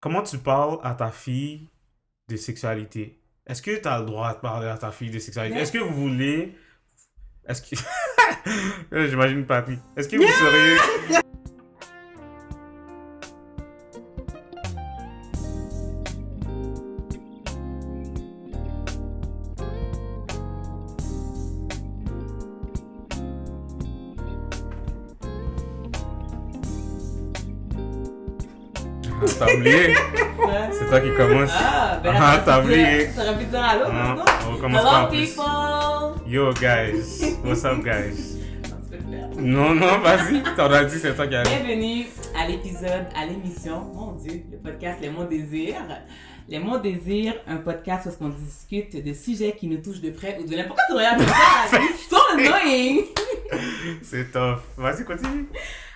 Comment tu parles à ta fille de sexualité? Est-ce que tu as le droit de parler à ta fille de sexualité? Est-ce Mais que vous voulez... Est-ce que... J'imagine papy. Est-ce que vous seriez... Ah, t'as oublié? ouais. C'est toi qui commence. Ben là, Ah, t'as oublié. t'aurais pu dire allô Ah, maintenant. on recommence pas en Hello plus. people! Yo guys, what's up guys? Non, tu peux le faire. Non, non, vas-y. T'en as dit, c'est toi qui as dit. Bienvenue à l'épisode, à l'émission, mon Dieu, le podcast Les mots désirs. Les mots désirs, un podcast où on discute de sujets qui nous touchent de près ou de loin. Pourquoi tu regardes ça? It's so annoying! C'est tough. Vas-y, continue.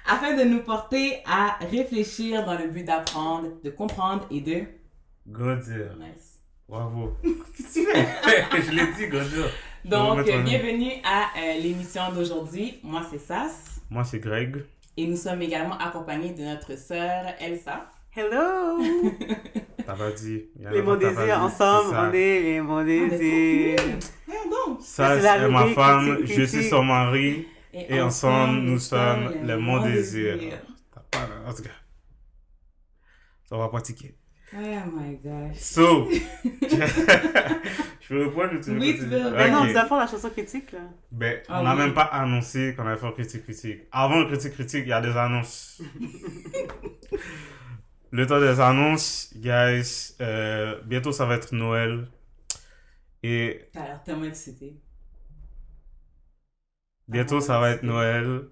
Afin de nous porter à réfléchir dans le but d'apprendre, de comprendre et de... Godzilla. Nice. Bravo. Je l'ai dit, Godzilla. Donc, Je vais mettre un nom. bienvenue à l'émission d'aujourd'hui. Moi, c'est Sas. Moi, c'est Greg. Et nous sommes également accompagnés de notre sœur Elsa. Hello! T'as pas dit. Il y en a Les pas mots que t'as pas désirs dit. ensemble, C'est ça. on est les mots Ah, mais désirs. continue. Voyons donc. Ça, C'est la c'est ma rubrique femme, critique, je suis critique. son mari, et ensemble, nous sommes le monts monde désir. T'as pas... En tout cas, ça va pratiquer. Oh my gosh. So, je peux reprendre ou tu veux Oui, tu continuer? peux. Ben non, Ok. tu vas faire la chanson critique, là. Ben, Ah on n'a oui. même pas annoncé qu'on allait faire critique. Avant le critique, il y a des annonces. Le temps des annonces, guys, bientôt ça va être Noël. Et T'as l'air tellement excitée. bientôt ça va être Noël.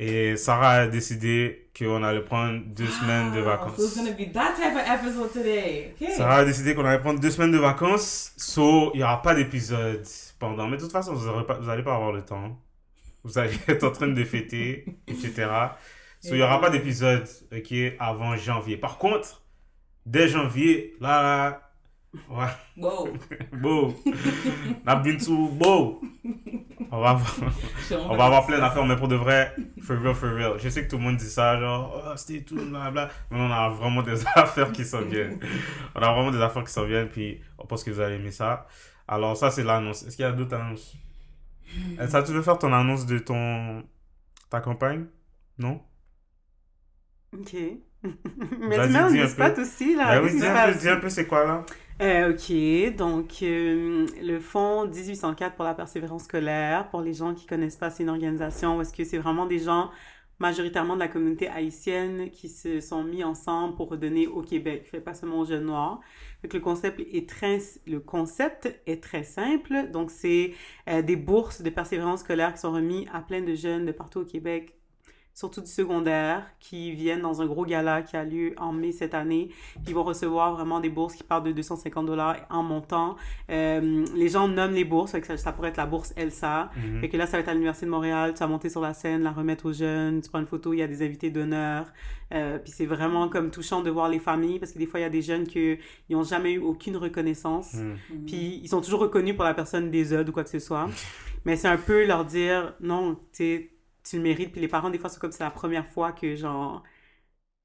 Et Sarah a décidé qu'on allait prendre 2 semaines de So it's vacances. gonna be that type of episode today. Okay. Sarah a décidé qu'on allait prendre 2 semaines de vacances. So, il n'y aura pas d'épisode pendant. Mais de toute façon, vous n'allez pas avoir le temps. Vous allez être en train de fêter, etc. So, il n'y aura pas d'épisode, ok, avant janvier. Par contre, dès janvier, là, ouais, Wow. beau. La bintou, beau. On va avoir plein d'affaires, mais pour de vrai, for real. Je sais que tout le monde dit ça, genre, oh, stay tuned, blablabla. Mais on a vraiment des affaires qui s'en viennent. On a vraiment des affaires qui s'en viennent, puis on pense que vous allez aimer ça. Alors, ça, c'est l'annonce. Est-ce qu'il y a d'autres annonces? Ça, tu veux faire ton annonce de ta campagne? Non? OK. Vas-y, Mais tu mets en dis un spot peu. aussi, là. Ben oui, Qu'est-ce qui se passe? dis un peu c'est quoi, là? OK, donc le fonds 1804 pour la persévérance scolaire, pour les gens qui connaissent pas, c'est une organisation où est-ce que c'est vraiment des gens majoritairement de la communauté haïtienne qui se sont mis ensemble pour redonner au Québec, fait pas seulement aux jeunes noirs. Donc le concept est très simple, donc c'est des bourses de persévérance scolaire qui sont remis à plein de jeunes de partout au Québec, surtout du secondaire, qui viennent dans un gros gala qui a lieu en mai cette année. Puis ils vont recevoir vraiment des bourses qui partent de 250 $ en montant. Les gens nomment les bourses, fait que ça pourrait être la bourse Elsa. Mhm. Fait que là, ça va être à l'Université de Montréal, tu vas monter sur la scène, la remettre aux jeunes, tu prends une photo, il y a des invités d'honneur. Puis c'est vraiment comme touchant de voir les familles, parce que des fois, il y a des jeunes qui n'ont jamais eu aucune reconnaissance. Mhm. Puis ils sont toujours reconnus pour la personne des œuvres ou quoi que ce soit. Mais c'est un peu leur dire, non, tu le mérites. Puis les parents, des fois, c'est comme c'est la première fois que, genre,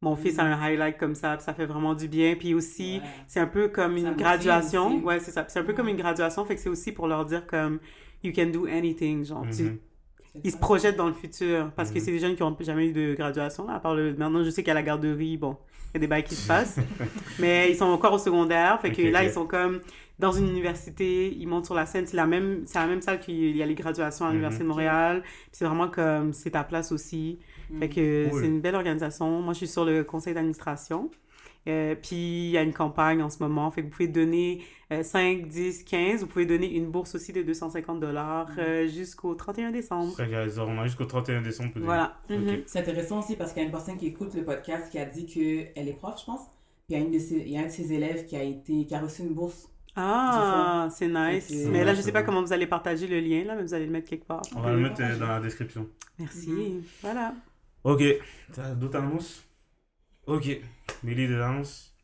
mon fils a un highlight comme ça, puis ça fait vraiment du bien. Puis aussi, Ouais. c'est un peu comme Ça une motive graduation. aussi. Ouais, c'est ça. Puis c'est un peu comme une graduation, fait que c'est aussi pour leur dire comme, you can do anything, genre, Mhm. ils se projettent dans le futur, parce que Mhm. c'est des jeunes qui n'ont jamais eu de graduation, à part maintenant, je sais qu'à la garderie, bon, il y a des bails qui se passent, mais ils sont encore au secondaire, fait que Ok, là, ok. ils sont comme dans une université, ils montent sur la scène, c'est la même salle qu'il y a les graduations à l'Université de Montréal, puis c'est vraiment comme, c'est ta place aussi, fait que Cool. c'est une belle organisation. Moi, je suis sur le conseil d'administration. Puis il y a une campagne en ce moment, fait que vous pouvez donner 5, 10, 15, vous pouvez donner une bourse aussi de 250 $ jusqu'au 31 décembre. Ça, guys, on a jusqu'au 31 décembre pour dire. Voilà. Ok. Mhm. C'est intéressant aussi parce qu'il y a une personne qui écoute le podcast qui a dit qu'elle est prof, je pense. Puis il y a un de ses élèves qui a reçu une bourse. Ah, c'est nice. Fait que- Mais là, je Ouais, sais pas c'est comment vous allez partager le lien, là, mais vous allez le mettre quelque part. On va le mettre dans la description. Merci. Voilà. Ok. T'as d'autres annonces? Ok. Mélie, des annonces?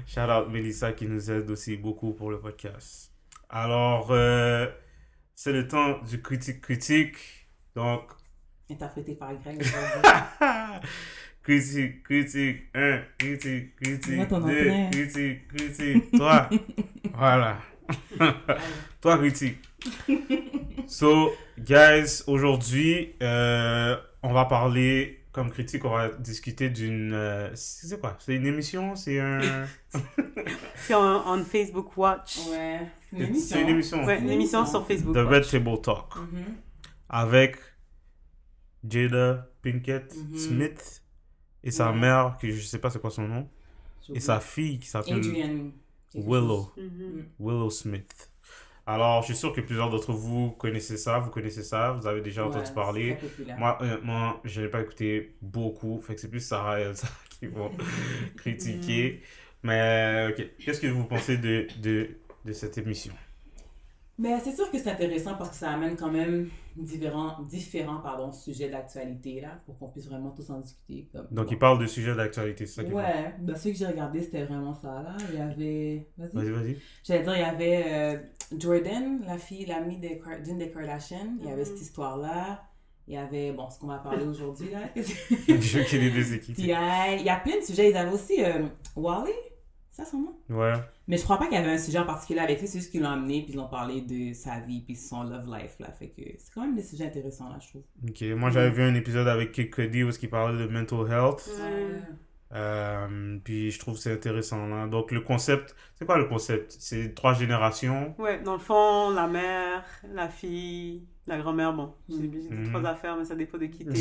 Shout out Mélissa qui nous aide aussi beaucoup pour le podcast. Alors, c'est le temps du critique. Donc, Interprété par Greg. Critique, critique, 1, critique, critique, Moi, ton 2, entrain. critique, 3. Voilà. 3 critiques. So, guys, aujourd'hui, on va parler, comme critique, on va discuter d'une... c'est quoi? C'est une émission? C'est un... C'est on Facebook Watch. Ouais, C'est une émission. Ouais, une émission sur Facebook The Watch. Red Table Talk. Mhm. Avec Jada Pinkett Mhm. Smith et sa Ouais. mère, que je sais pas c'est quoi son nom, J'ai et sa fille qui s'appelle Adrian. quelque Willow. chose. Mhm. Willow Smith. Alors, je suis sûr que plusieurs d'entre vous connaissez ça, vous avez déjà entendu Ouais, parler. c'est très populaire. Moi, honnêtement, je n'ai pas écouté beaucoup, fait que c'est plus Sarah et Elsa qui vont critiquer. Mais, ok, qu'est-ce que vous pensez de cette émission? Mais c'est sûr que c'est intéressant parce que ça amène quand même différents sujets d'actualité là, pour qu'on puisse vraiment tous en discuter. Comme, Donc, bon. il parle de sujets d'actualité, c'est ça qu'il Ouais, ben, ceux que j'ai regardés, c'était vraiment ça là. Il y avait. Vas-y, vas-y. J'allais dire, il y avait Jordan, la fille, l'amie d'une des Kardashians. Il y avait cette histoire-là. Il y avait, bon, ce qu'on va parler aujourd'hui là. Je qui les deux Puis équipes. il y a plein de sujets. Ils avaient aussi Wally, c'est ça son nom? Ouais. Mais je crois pas qu'il y avait un sujet en particulier avec lui, c'est juste qu'ils l'ont amené, puis ils ont parlé de sa vie, puis son love life, là. Fait que c'est quand même des sujets intéressants, là, je trouve. Ok, moi j'avais vu un épisode avec Kid Cudi où il parlait de mental health. Puis je trouve que c'est intéressant là. Donc le concept, c'est quoi le concept? C'est 3 générations. Ouais, dans le fond, la mère, la fille, la grand-mère, bon, j'ai dit Mhm. 3 affaires, mais ça dépend de qui t'es.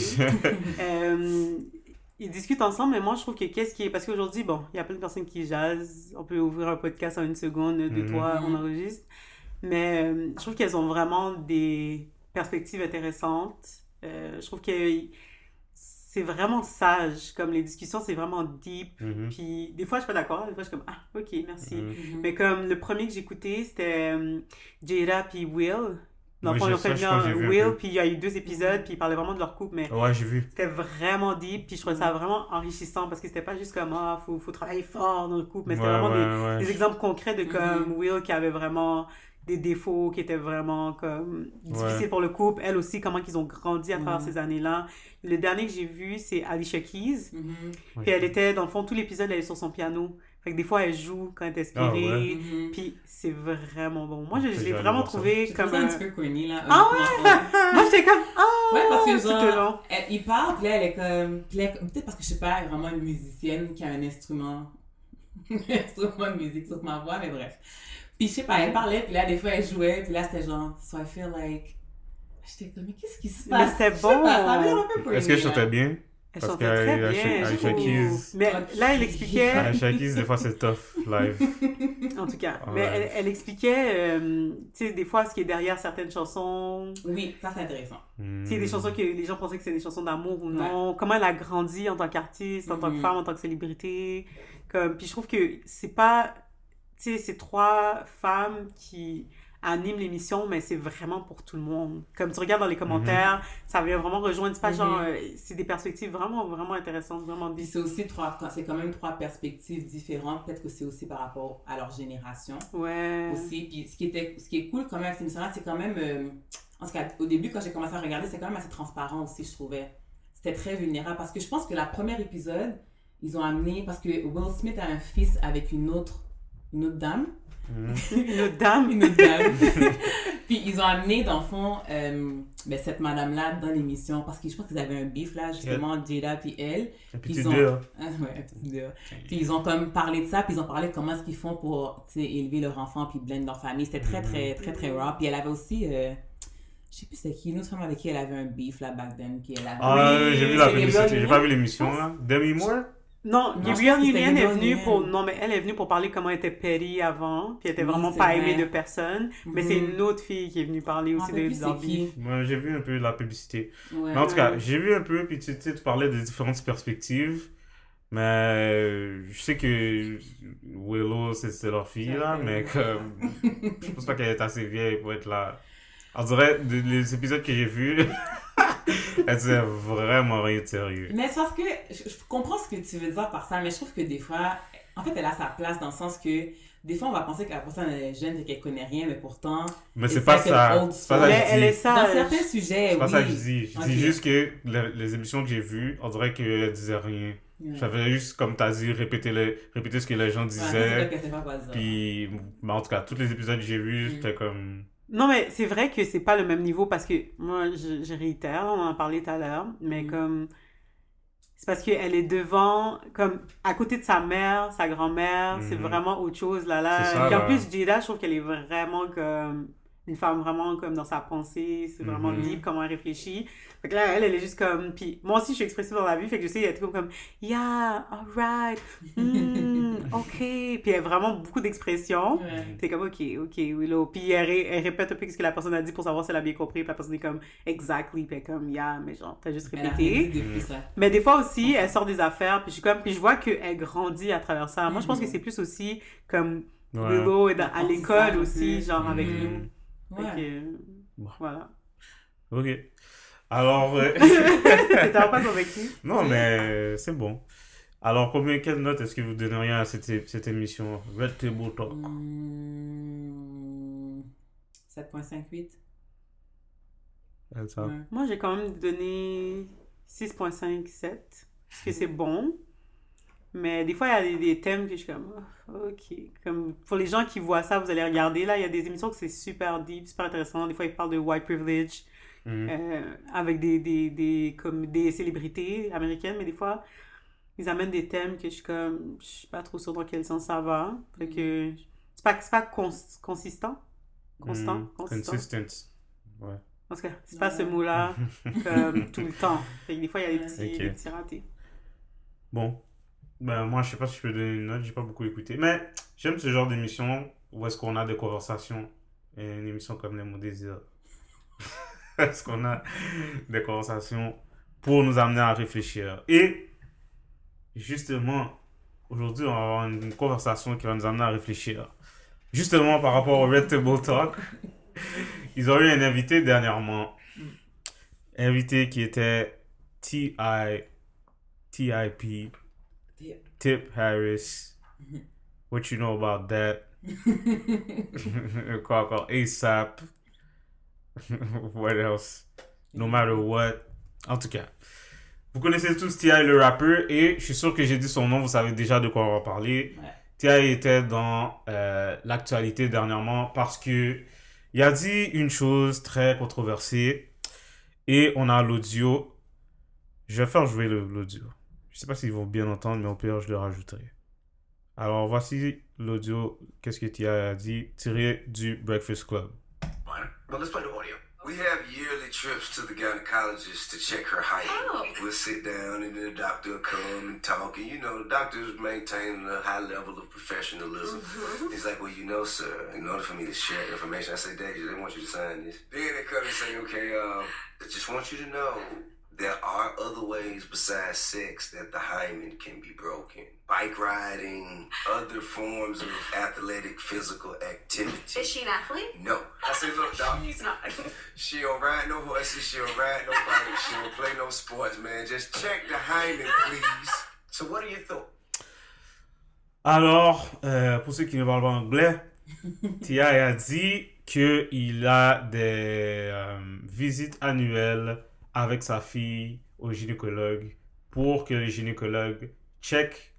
Ils discutent ensemble, mais moi, je trouve que qu'est-ce qui est... Parce qu'aujourd'hui, bon, il y a plein de personnes qui jasent. On peut ouvrir un podcast en 1 seconde, 2, Mhm. 3, on enregistre. Mais je trouve qu'elles ont vraiment des perspectives intéressantes. Je trouve que c'est vraiment sage. Comme les discussions, c'est vraiment deep. Mhm. Puis des fois, je suis pas d'accord. Des fois, je suis comme, ah, ok, merci. Mhm. Mais comme le premier que j'ai écouté, c'était Jada puis Will. Dans le Oui, fond, ils ont ça, fait je pense que j'ai venir vu un Will, peu. puis il y a eu 2 épisodes, puis ils parlaient vraiment de leur couple, mais Ouais, j'ai vu. c'était vraiment deep, puis je trouvais ça vraiment enrichissant, parce que c'était pas juste comme, ah, faut travailler fort dans le couple, mais c'était Ouais, vraiment ouais. des exemples concrets de comme Mhm. Will qui avait vraiment des défauts, qui étaient vraiment comme difficiles Ouais. pour le couple, elle aussi, comment ils ont grandi à travers Mhm. ces années-là. Le dernier que j'ai vu, c'est Alicia Keys, Mhm. Ouais. puis elle était, dans le fond, tout l'épisode, elle est sur son piano. Fait que des fois, elle joue quand elle est inspirée. Ah ouais? Mhm. Puis c'est vraiment bon. Moi, je Ok, je l'ai vais aller vraiment voir ça. trouvé J'ai comme trouvé ça un un... petit peu corny, là. Ah honnêtement. Moi, j'étais comme... Ah! Ouais, parce que tout le long. genre, il parle, puis là, elle est comme... puis là, peut-être parce que je sais pas, elle est vraiment une musicienne qui a un instrument... un instrument de musique sur ma voix, mais bref. Puis je sais pas, elle parlait, puis là, des fois, elle jouait, puis là, c'était genre... So I feel like... J'étais comme, mais qu'est-ce qui se Mais passe? c'était Je sais bon. pas, ça avait l'air un peu corny, Est-ce que je là. chantais bien? Elle Parce chantait que très Alicia- bien. Alicia je trouve. Keys- Mais là, elle expliquait... Alicia Keys, des fois, c'est tough, live. En tout cas. Ouais. Mais elle expliquait, tu sais, des fois, ce qui est derrière certaines chansons. Oui, ça, c'est intéressant. Hmm. Tu sais, des chansons que les gens pensaient que c'était des chansons d'amour ou non. Comment elle a grandi en tant qu'artiste, en tant que Mhm. femme, en tant que célébrité. Puis je trouve que c'est pas... Tu sais, c'est 3 femmes qui animent l'émission, mais c'est vraiment pour tout le monde. Comme tu regardes dans les commentaires, ça vient vraiment rejoindre. C'est pas genre... c'est des perspectives vraiment, vraiment intéressantes, vraiment Puis deep. c'est aussi c'est quand même 3 perspectives différentes. Peut-être que c'est aussi par rapport à leur génération. Ouais. Aussi. Puis ce qui est cool quand même avec cette émission-là, c'est quand même... en tout cas, au début, quand j'ai commencé à regarder, c'est quand même assez transparent aussi, je trouvais. C'était très vulnérable. Parce que je pense que la première épisode, ils ont amené... Parce que Will Smith a un fils avec une autre dame. Hmm. Une autre dame. Une autre dame. Puis ils ont amené, dans le fond, cette madame-là dans l'émission. Parce que je pense qu'ils avaient un beef, là, justement, Jada puis elle. Un Puis petit ils ont... deux, hein. Ah, ouais, un petit deux. Puis ils ont comme parlé de ça, puis ils ont parlé de comment est-ce qu'ils font pour, tu sais, élever leur enfant, puis blender leur famille. C'était très, très, très, très raw. Puis elle avait aussi... je sais plus c'était qui, une autre femme avec qui elle avait un beef, là, back then. Puis elle avait... Ah, Oui, j'ai vu la c'est publicité, Gabrielle j'ai pas vu l'émission, là. Demi Moore? Non, Non, Gabrielle je pense que c'était Union est Gabrielle venue Union. pour... Non, mais elle est venue pour parler comment elle était petty avant, puis elle était Oui, vraiment c'est pas vrai. aimée de personne. Mais c'est une autre fille qui est venue parler Je me aussi rappelle de plus leur c'est qui. beef. Moi, j'ai vu un peu la publicité. Ouais. Mais en tout cas, j'ai vu un peu, puis tu sais, tu parlais de différentes perspectives. Mais je sais que Willow, c'est leur fille, là, mais comme... je pense pas qu'elle est assez vieille pour être là. On dirait, les épisodes que j'ai vus, elle disait vraiment rien de sérieux. Mais c'est parce que je comprends ce que tu veux dire par ça, mais je trouve que des fois, En fait, elle a sa place dans le sens que des fois, on va penser que la personne est jeune et qu'elle connaît rien, mais pourtant... Mais c'est pas ça. C'est pas ça que je dis. Elle est sage. Dans certains sujets, C'est pas oui. ça que je dis. Je Ok. dis juste que les émissions que j'ai vues, on dirait qu'elles disaient rien. Ouais. J'avais juste, comme t'as dit, répéter ce que les gens Ouais, c'est disaient. vrai qu'elle sait pas quoi dire. Puis, ben, en tout cas, tous les épisodes que j'ai vus, c'était comme... Non, mais c'est vrai que c'est pas le même niveau parce que moi, je réitère, on en a parlé tout à l'heure, mais comme. C'est parce qu'elle est devant, comme à côté de sa mère, sa grand-mère, c'est vraiment autre chose là. C'est ça, Puis en là. plus, Jada, je trouve qu'elle est vraiment comme une femme vraiment comme dans sa pensée, c'est vraiment deep comment elle réfléchit. Fait que là, elle est juste comme. Puis moi aussi, je suis expressive dans la vie, fait que je sais, elle est comme yeah, alright, ok. Puis elle a vraiment beaucoup d'expressions. Ouais. T'es comme ok, oui, là. Puis elle répète un peu ce que la personne a dit pour savoir si elle a bien compris. Puis la personne est comme exactly, puis elle est comme yeah, mais genre, t'as juste Elle a répété. rien dit depuis ça. Mais des fois aussi, elle sort des affaires, puis je vois qu'elle grandit à travers ça. Moi, je pense que c'est plus aussi comme Ouais. Willow est à L'apprentissage l'école un aussi, peu. genre avec nous. Ouais. Fait que, Bon. voilà. Ok. Alors... T'étais pas convaincu? non, mais c'est bon. Alors, quelle note est-ce que vous donneriez à cette émission? Red Table Talk. 7.58. Elsa? Ouais. Moi, j'ai quand même donné 6.5, 7. Parce que c'est bon. Mais des fois, il y a des thèmes que je suis comme, oh, ok. Comme pour les gens qui voient ça, vous allez regarder. Là, il y a des émissions que c'est super deep, super intéressant. Des fois, ils parlent de white privilege avec comme des célébrités américaines. Mais des fois, ils amènent des thèmes que je suis comme, je suis pas trop sûre dans quel sens ça va. Fait que c'est pas consistant. Consistant. Consistent. Ouais. En tout cas, c'est pas ce mot-là comme tout le temps. Fait que des fois, il y a des petits ratés. Bon. Ben, moi, je sais pas si je peux donner une note, j'ai pas beaucoup écouté. Mais j'aime ce genre d'émission où est-ce qu'on a des conversations. Et une émission comme Les Mots Désirs. Est-ce qu'on a des conversations pour nous amener à réfléchir. Et justement, aujourd'hui, on va avoir une conversation qui va nous amener à réfléchir. Justement, par rapport au Red Table Talk, ils ont eu un invité dernièrement. Invité qui était T.I.P. Tip Harris. What you know about that? Quoi encore? ASAP. What else? No matter what. En tout cas, vous connaissez tous T.I. le rappeur et je suis sûr que j'ai dit son nom, vous savez déjà de quoi on va parler. Ouais. T.I. était dans l'actualité dernièrement parce que il a dit une chose très controversée et on a l'audio. Je vais faire jouer l'audio. Je sais pas s'ils vont bien entendre, mais au pire, je le rajouterai. Alors, voici l'audio. Qu'est-ce que T.I. a dit, tiré du Breakfast Club. But let's play the audio. We have yearly trips to the gynecologist to check her height. Oh. We'll sit down and the doctor will come and talk. And, you know, the doctor's maintaining a high level of professionalism. He's like, well, you know, sir, in order for me to share information, I say, Daisy, they want you to sign this. Then they come and say, okay, I just want you to know there are other ways besides sex that the hymen can be broken. Bike riding, other forms of athletic physical activity. Is she an athlete? No. I said, look, dog, She's not. she don't ride no horses, she don't ride no bike, she don't play no sports, man. Just check the hymen, please. So what are your thoughts? Alors, pour ceux qui ne parlent pas anglais, T.I. a dit qu'il a des visites annuelles avec sa fille au gynécologue pour que le gynécologue check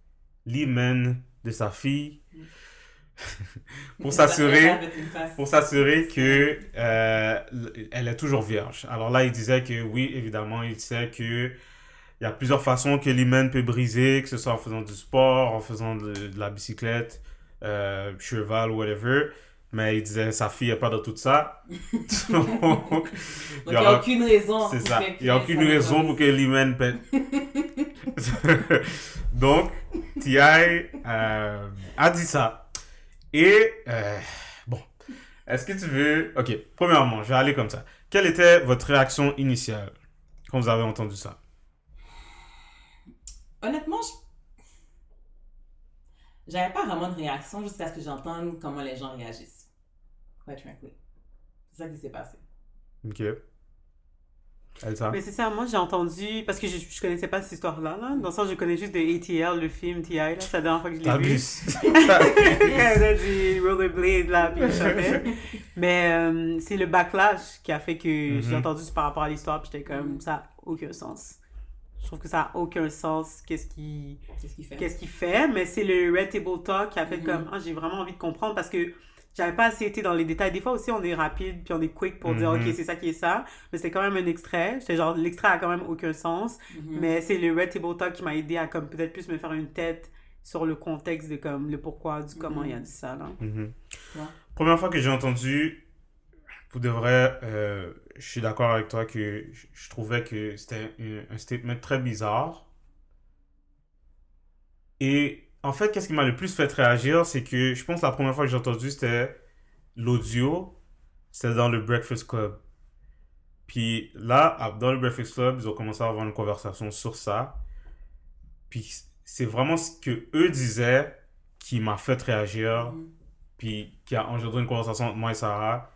l'hymen de sa fille pour s'assurer que elle est toujours vierge. Alors là, il disait que oui, évidemment, il sait que il y a plusieurs façons que l'hymen peut briser, que ce soit en faisant du sport, en faisant de la bicyclette, cheval, whatever. Mais il disait, sa fille n'est pas dans tout ça. Donc, il n'y a aucune raison. C'est ça. Il n'y a aucune raison pour que l'hymen pète. Donc, T.I. a dit ça. Et, bon, est-ce que tu veux... Ok, premièrement, je vais aller comme ça. Quelle était votre réaction initiale quand vous avez entendu ça? Honnêtement, j'avais pas vraiment de réaction jusqu'à ce que j'entende comment les gens réagissent. Quite frankly. C'est ça qui s'est passé. Ok. Elsa? Mais c'est ça, moi j'ai entendu, parce que je connaissais pas cette histoire-là, là. Dans le sens je connais juste de ATL, le film T.I., là, c'est la dernière fois que je l'ai vu. T'abuses. Quand elle a du rollerblade, là, puis il chantait. Mais c'est le backlash qui a fait que j'ai entendu par rapport à l'histoire, puis j'étais comme, ça n'a aucun sens. Je trouve que ça n'a aucun sens, qu'est-ce qu'il fait, mais c'est le Red Table Talk qui a fait comme, j'ai vraiment envie de comprendre, parce que j'avais pas assez été dans les détails. Des fois aussi, on est rapide, puis on est quick pour dire, OK, c'est ça qui est ça. Mais c'est quand même un extrait. J'étais genre, l'extrait a quand même aucun sens. Mais c'est le Red Table Talk qui m'a aidé à comme peut-être plus me faire une tête sur le contexte de comme le pourquoi, du comment il a dit ça, là. Ouais. Première fois que j'ai entendu, pour de vrai, je suis d'accord avec toi que je trouvais que c'était un statement très bizarre. Et en fait, qu'est-ce qui m'a le plus fait réagir, c'est que je pense que la première fois que j'ai entendu, c'était l'audio, c'était dans le Breakfast Club. Puis là, dans le Breakfast Club, ils ont commencé à avoir une conversation sur ça. Puis c'est vraiment ce que eux disaient qui m'a fait réagir, puis qui a engendré une conversation entre moi et Sarah,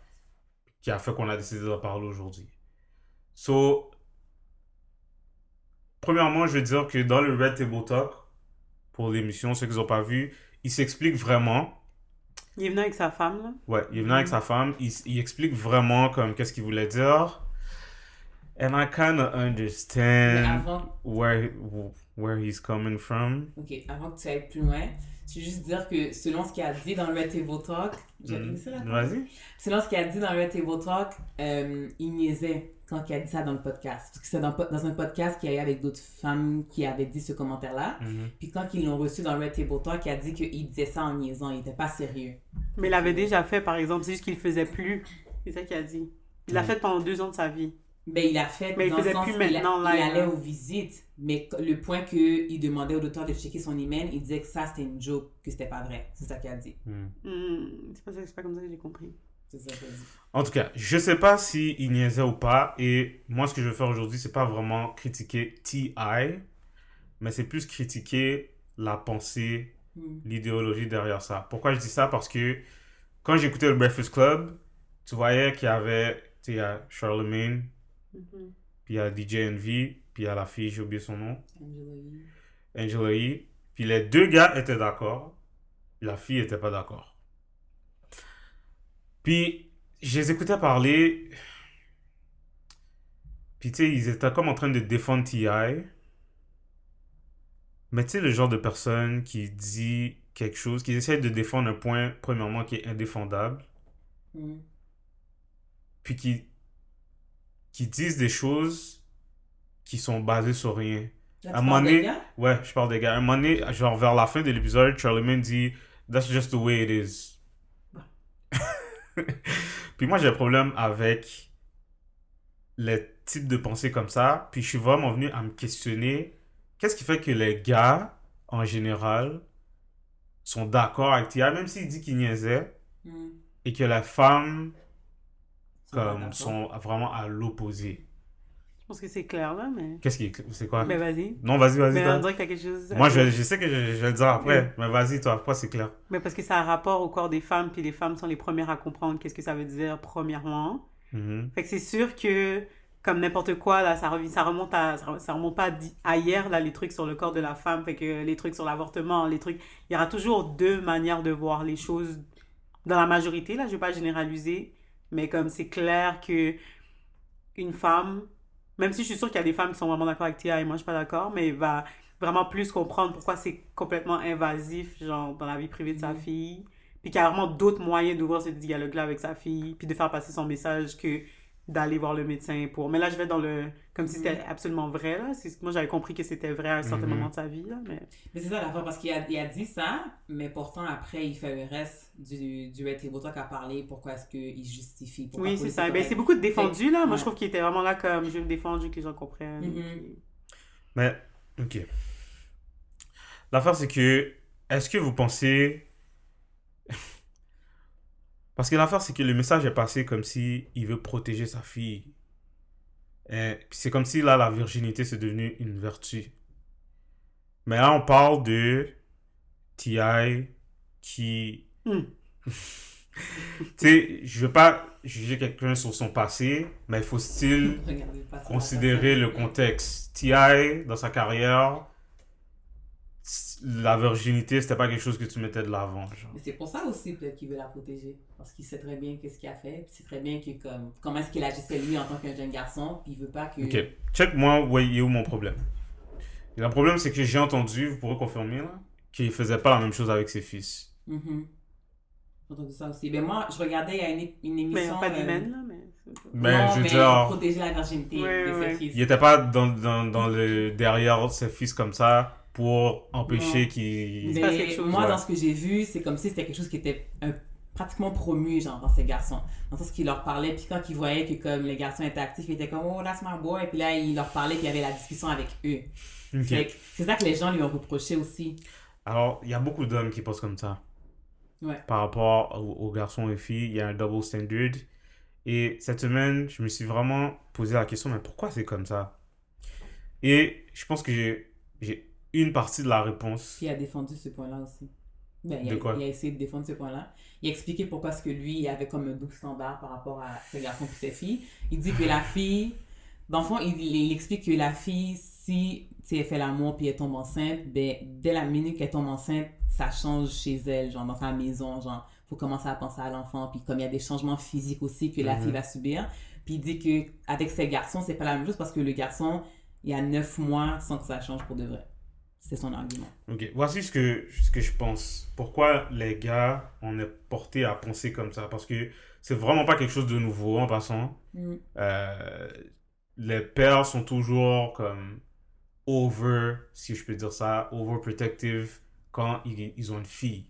qui a fait qu'on a décidé d'en parler aujourd'hui. So, premièrement, je veux dire que dans le Red Table Talk, pour l'émission, ceux qui n'ont pas vu, il s'explique vraiment. Il est venu avec sa femme, là. Ouais, il est venu avec sa femme. Il explique vraiment comme qu'est-ce qu'il voulait dire. And I kind of Mais understand avant, where he's coming from. ok, avant que tu ailles plus loin, je veux juste dire que selon ce qu'il a dit dans le Red Table Talk, j'avais dit ça là. Vas-y. Selon ce qu'il a dit dans le Red Table Talk, il niaisait quand il a dit ça dans le podcast. Parce que c'est dans un podcast qu'il y a eu avec d'autres femmes qui avaient dit ce commentaire-là. Puis quand ils l'ont reçu dans le Red Table Talk, il a dit qu'il disait ça en niaisant, il était pas sérieux. Mais il l'avait déjà fait, par exemple. C'est juste qu'il le faisait plus. C'est ça qu'il a dit. Il l'a fait pendant 2 ans de sa vie. Ben, il a fait Mais il dans faisait le sens plus il maintenant, là, allait là. aux visites, mais le point qu'il demandait au docteur de checker son email, il disait que ça c'était une joke, que c'était pas vrai. C'est ça qu'il a dit. C'est pas comme ça que j'ai compris. C'est ça qu'il a dit. En tout cas, je sais pas s'il niaisait ou pas. Et moi, ce que je veux faire aujourd'hui, c'est pas vraiment critiquer T.I., mais c'est plus critiquer la pensée, l'idéologie derrière ça. Pourquoi je dis ça? Parce que quand j'écoutais le Breakfast Club, tu voyais qu'il y avait, tu sais, il y a Charlemagne, puis il y a DJ Envy, puis il y a la fille, j'ai oublié son nom, Angela Yee. Puis les deux gars étaient d'accord, la fille était pas d'accord. Puis je les écoutais parler, puis tu sais, ils étaient comme en train de défendre T.I., mais tu sais, le genre de personne qui dit quelque chose, qui essaie de défendre un point, premièrement, qui est indéfendable, puis qui disent des choses qui sont basées sur rien. Là, À un tu moment parles des donné, gars? ouais, je parle des gars. À un moment donné, genre vers la fin de l'épisode, Charlemagne dit That's just the way it is. Puis moi, j'ai un problème avec les types de pensées comme ça. Puis je suis vraiment venu à me questionner qu'est-ce qui fait que les gars, en général, sont d'accord avec T.I., même s'il dit qu'il niaisait, et que les femmes sont vraiment à l'opposé. Je pense que c'est clair, là, mais... Qu'est-ce qui est... C'est quoi? Mais vas-y. Non, vas-y, Mais toi. on dirait que t'as quelque chose... Moi, je sais que je vais le dire après, mais vas-y, toi, pourquoi c'est clair? Mais parce que ça a rapport au corps des femmes, puis les femmes sont les premières à comprendre qu'est-ce que ça veut dire, premièrement. Mm-hmm. Fait que c'est sûr que, comme n'importe quoi, là, ça remonte pas à hier, là, les trucs sur le corps de la femme, fait que les trucs sur l'avortement, les trucs... Il y aura toujours 2 manières de voir les choses dans la majorité, là, je vais pas généraliser, mais comme c'est clair que une femme... Même si je suis sûre qu'il y a des femmes qui sont vraiment d'accord avec T.I., moi je suis pas d'accord, mais il va vraiment plus comprendre pourquoi c'est complètement invasif, genre dans la vie privée de sa fille, puis qu'il y a vraiment d'autres moyens d'ouvrir ce dialogue-là avec sa fille, puis de faire passer son message que d'aller voir le médecin pour... Mais là, je vais dans le... Comme si c'était absolument vrai, là. Moi, j'avais compris que c'était vrai à un certain moment de sa vie, là, mais... Mais c'est ça l'affaire, parce qu'il a dit ça, mais pourtant, après, il fait le reste du Red Table Talk à parler pourquoi est-ce qu'il justifie. Oui, c'est ça. Ben, c'est beaucoup de défendu, là. Moi, je trouve qu'il était vraiment là comme je vais me défendre, que les gens comprennent. Puis... Mais, ok. L'affaire, c'est que, est-ce que vous pensez... Parce que l'affaire, c'est que le message est passé comme si il veut protéger sa fille. Et c'est comme si, là, la virginité, c'est devenu une vertu. Mais là, on parle de T.I. qui... Tu sais, je veux pas juger quelqu'un sur son passé, mais il faut still Regardez pas ça, considérer le contexte. T.I., dans sa carrière, la virginité, c'était pas quelque chose que tu mettais de l'avant, genre. Mais c'est pour ça aussi peut-être qu'il veut la protéger. Parce qu'il sait très bien qu'est-ce qu'il a fait. Puis il sait très bien que comment est-ce qu'il agissait lui en tant qu'un jeune garçon. Puis il veut pas que... Ok, check-moi où est où mon problème. Et le problème, c'est que j'ai entendu, vous pourrez confirmer, là, qu'il faisait pas la même chose avec ses fils. Mhm. J'ai entendu ça aussi. Ben moi, je regardais, il y a une émission... Mais pas d'hymen, là, mais... Ben, non, je veux mais dire, protéger la virginité Ouais, de ses ouais. fils. il était pas dans le derrière ses fils comme ça pour empêcher Non. qu'ils... se passe quelque chose. Moi, Ouais. dans ce que j'ai vu, c'est comme si c'était quelque chose qui était pratiquement promu, genre, dans ces garçons. Dans le sens qu'il leur parlait, puis quand ils voyaient que comme les garçons étaient actifs, ils étaient comme « Oh, that's my boy », et puis là, il leur parlait, puis il y avait la discussion avec eux. Ok. Fait que c'est ça que les gens lui ont reproché aussi. Alors, il y a beaucoup d'hommes qui pensent comme ça. Ouais. Par rapport aux garçons et filles, il y a un double standard. Et cette semaine, je me suis vraiment posé la question, mais pourquoi c'est comme ça? Et je pense que j'ai une partie de la réponse. Puis il a défendu ce point-là aussi. Ben, De quoi? il a essayé de défendre ce point-là. Il a expliqué pourquoi est-ce que lui, il avait comme un double standard par rapport à ses garçons et ses filles. Il dit que la fille, dans le fond, il explique que la fille, si elle fait l'amour puis elle tombe enceinte, ben, dès la minute qu'elle tombe enceinte, ça change chez elle, genre dans sa maison, genre, faut commencer à penser à l'enfant, puis comme il y a des changements physiques aussi que la fille va subir, puis il dit que avec ses garçons, c'est pas la même chose parce que le garçon, il y a 9 mois sans que ça change pour de vrai. C'est son argument. Ok, voici ce que je pense. Pourquoi les gars, on est portés à penser comme ça? Parce que c'est vraiment pas quelque chose de nouveau en passant. Les pères sont toujours comme si je peux dire ça, overprotective quand ils ont une fille.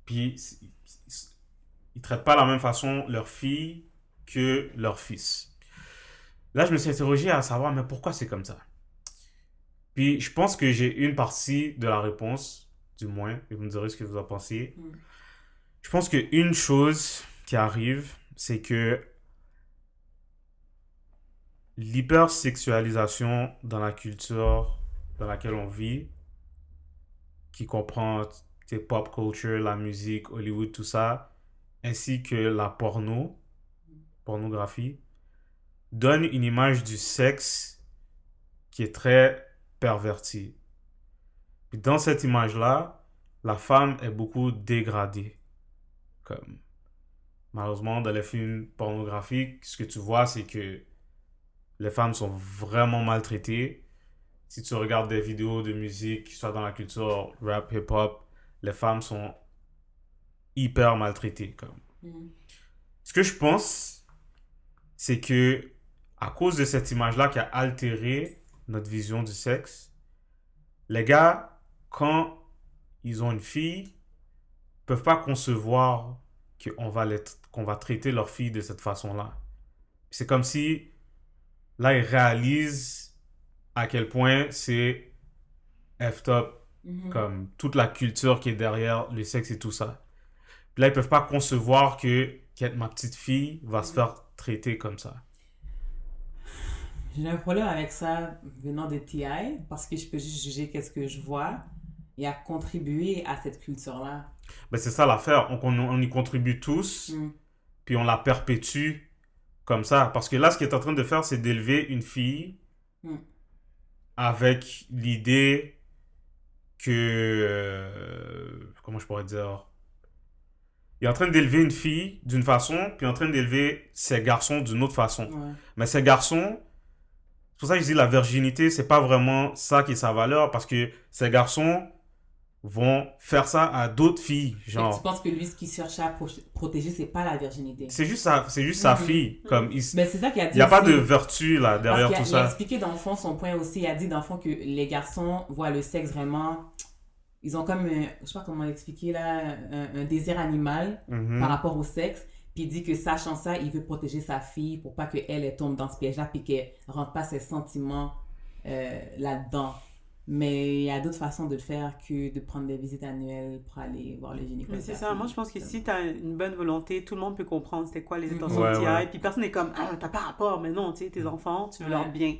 Puis ils traitent pas de la même façon leur fille que leur fils. Là, je me suis interrogé à savoir, mais pourquoi c'est comme ça? Puis je pense que j'ai une partie de la réponse, du moins, et vous me direz ce que vous en pensez. Je pense qu'une chose qui arrive, c'est que l'hypersexualisation dans la culture dans laquelle on vit, qui comprend pop culture, la musique, Hollywood, tout ça, ainsi que la pornographie, donne une image du sexe qui est très pervertie. Puis dans cette image-là, la femme est beaucoup dégradée. Comme, malheureusement, dans les films pornographiques, ce que tu vois, c'est que les femmes sont vraiment maltraitées. Si tu regardes des vidéos de musique, qui soient dans la culture rap, hip-hop, les femmes sont hyper maltraitées. Comme. Ce que je pense, c'est que à cause de cette image-là qui a altéré notre vision du sexe, les gars, quand ils ont une fille, peuvent pas concevoir qu'on va traiter leur fille de cette façon-là. C'est comme si, là, ils réalisent à quel point c'est F-top, comme toute la culture qui est derrière le sexe et tout ça. Puis là, ils peuvent pas concevoir que ma petite fille va se faire traiter comme ça. J'ai un problème avec ça venant de T.I. parce que je peux juste juger qu'est-ce que je vois et à contribuer à cette culture-là. Ben c'est ça l'affaire. On y contribue tous, puis on la perpétue comme ça. Parce que là, ce qu'il est en train de faire, c'est d'élever une fille avec l'idée que... comment je pourrais dire? Il est en train d'élever une fille d'une façon, puis en train d'élever ses garçons d'une autre façon. Ouais. Mais ces garçons... C'est pour ça que je dis la virginité, c'est pas vraiment ça qui est sa valeur, parce que ces garçons vont faire ça à d'autres filles, genre. Et tu penses que lui, ce qu'il cherche à protéger, c'est pas la virginité. C'est juste sa fille, comme Mais c'est ça qu'il a dit. Il n'y a aussi. pas de vertu là derrière Parce tout qu'il a ça. expliqué dans le fond son point aussi. Il a dit dans le fond que les garçons voient le sexe vraiment. Ils ont comme, je sais pas comment l'expliquer là, un désir animal par rapport au sexe. Puis il dit que sachant ça, il veut protéger sa fille pour pas qu'elle tombe dans ce piège-là puis qu'elle rentre pas ses sentiments là-dedans. Mais il y a d'autres façons de le faire que de prendre des visites annuelles pour aller voir le gynécologue. Mais c'est ça. Moi, je pense que si tu as une bonne volonté, tout le monde peut comprendre c'était quoi les intentions Ouais, de TI. ouais. Puis personne n'est comme, ah, t'as pas rapport. Mais non, tu sais, tes enfants, tu veux leur bien.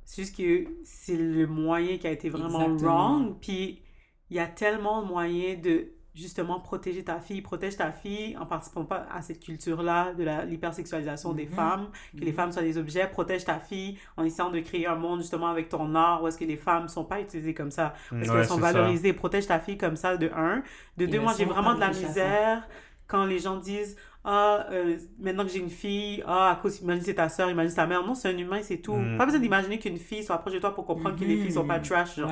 C'est juste que c'est le moyen qui a été vraiment Exactement. wrong. Puis il y a tellement de moyens de justement protéger ta fille. Protège ta fille en participant pas à cette culture-là de l'hypersexualisation des femmes, que les femmes soient des objets. Protège ta fille en essayant de créer un monde justement avec ton art où est-ce que les femmes sont pas utilisées comme ça, où est-ce qu'elles sont valorisées. Protège ta fille comme ça, de un. De deux, moi j'ai vraiment de la misère quand les gens disent maintenant que j'ai une fille, à cause, imagine c'est ta soeur, imagine ta mère. Non, c'est un humain, c'est tout. Pas besoin d'imaginer qu'une fille soit proche de toi pour comprendre que les filles sont pas trash, genre.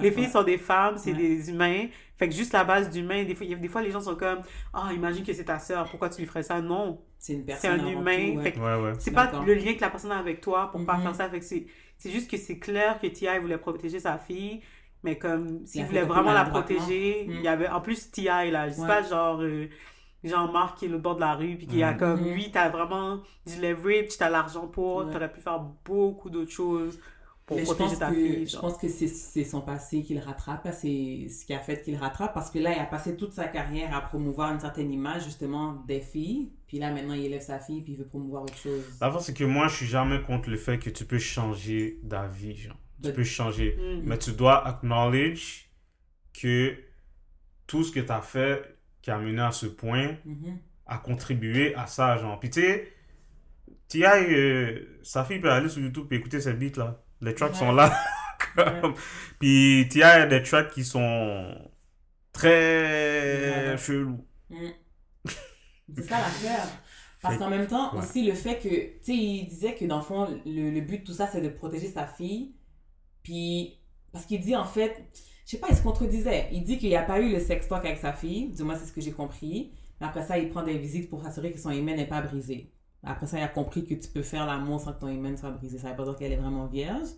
Les filles sont des femmes, c'est des humains. Fait que juste la base d'humain, des fois les gens sont comme, imagine que c'est ta soeur, pourquoi tu lui ferais ça? Non. C'est une personne. C'est un humain. Tout, fait que c'est pas le lien que la personne a avec toi pour pas faire ça. Fait que c'est juste que c'est clair que T.I. voulait protéger sa fille, mais comme s'il voulait vraiment la protéger, il y avait, en plus T.I. là, je dis pas genre Jean-Marc qui est le bord de la rue, puis qui a comme, lui, t'as vraiment du leverage, t'as l'argent pour, t'aurais pu faire beaucoup d'autres choses pour protéger ta fille. Je pense que c'est son passé qui le rattrape, c'est ce qui a fait qu'il rattrape, parce que là, il a passé toute sa carrière à promouvoir une certaine image, justement, des filles, puis là, maintenant, il élève sa fille, puis il veut promouvoir autre chose. La force, c'est que moi, je suis jamais contre le fait que tu peux changer d'avis, genre. Tu peux changer, mais tu dois acknowledge que tout ce que t'as fait qui a mené à ce point, a contribué à ça, genre. Puis tu sais, T.I., sa fille peut aller sur YouTube et écouter ses beats, là. Les tracks sont là. Puis T.I. a des tracks qui sont très chelous. C'est ça l'affaire. Parce qu'en même temps, aussi, le fait que, tu sais, il disait que dans le fond, le but de tout ça, c'est de protéger sa fille. Puis, parce qu'il dit en fait... Je sais pas, il se contredisait. Il dit qu'il n'y a pas eu le sex talk avec sa fille. Du moins, c'est ce que j'ai compris. Mais après ça, il prend des visites pour s'assurer que son hymen n'est pas brisé. Après ça, il a compris que tu peux faire l'amour sans que ton hymen soit brisé. Ça veut pas dire qu'elle est vraiment vierge.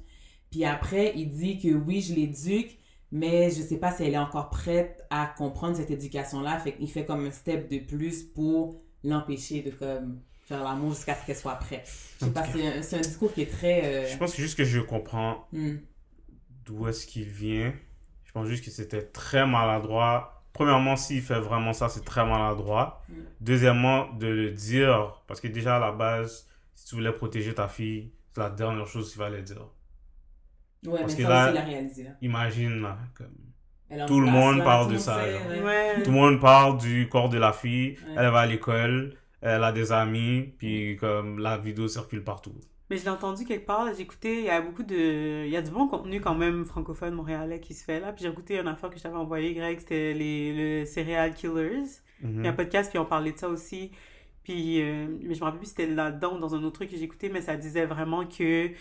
Puis après, il dit que oui, je l'éduque, mais je sais pas si elle est encore prête à comprendre cette éducation-là. Fait qu'il fait comme un step de plus pour l'empêcher de comme faire l'amour jusqu'à ce qu'elle soit prête. Je sais pas, c'est un discours qui est très... Je pense juste que je comprends d'où est-ce qu'il vient. Je pense juste que c'était très maladroit. Premièrement, s'il fait vraiment ça, c'est très maladroit. Deuxièmement, de le dire, parce que déjà à la base, si tu voulais protéger ta fille, c'est la dernière chose qu'il fallait dire. Ouais, parce mais que ça là, aussi, il a réalisé. Là. Imagine, là, comme... tout le monde parle de ça. Ouais. Tout le monde parle du corps de la fille. Elle va à l'école, elle a des amis, puis comme la vidéo circule partout. Mais je l'ai entendu quelque part, j'ai écouté, il y a il y a du bon contenu quand même francophone montréalais qui se fait là, puis j'ai écouté une affaire que je t'avais envoyée, Greg, c'était le Serial Killers. Il y a un podcast, puis on parlait de ça aussi, puis mais je me rappelle plus si c'était là-dedans ou dans un autre truc que j'ai écouté, mais ça disait vraiment que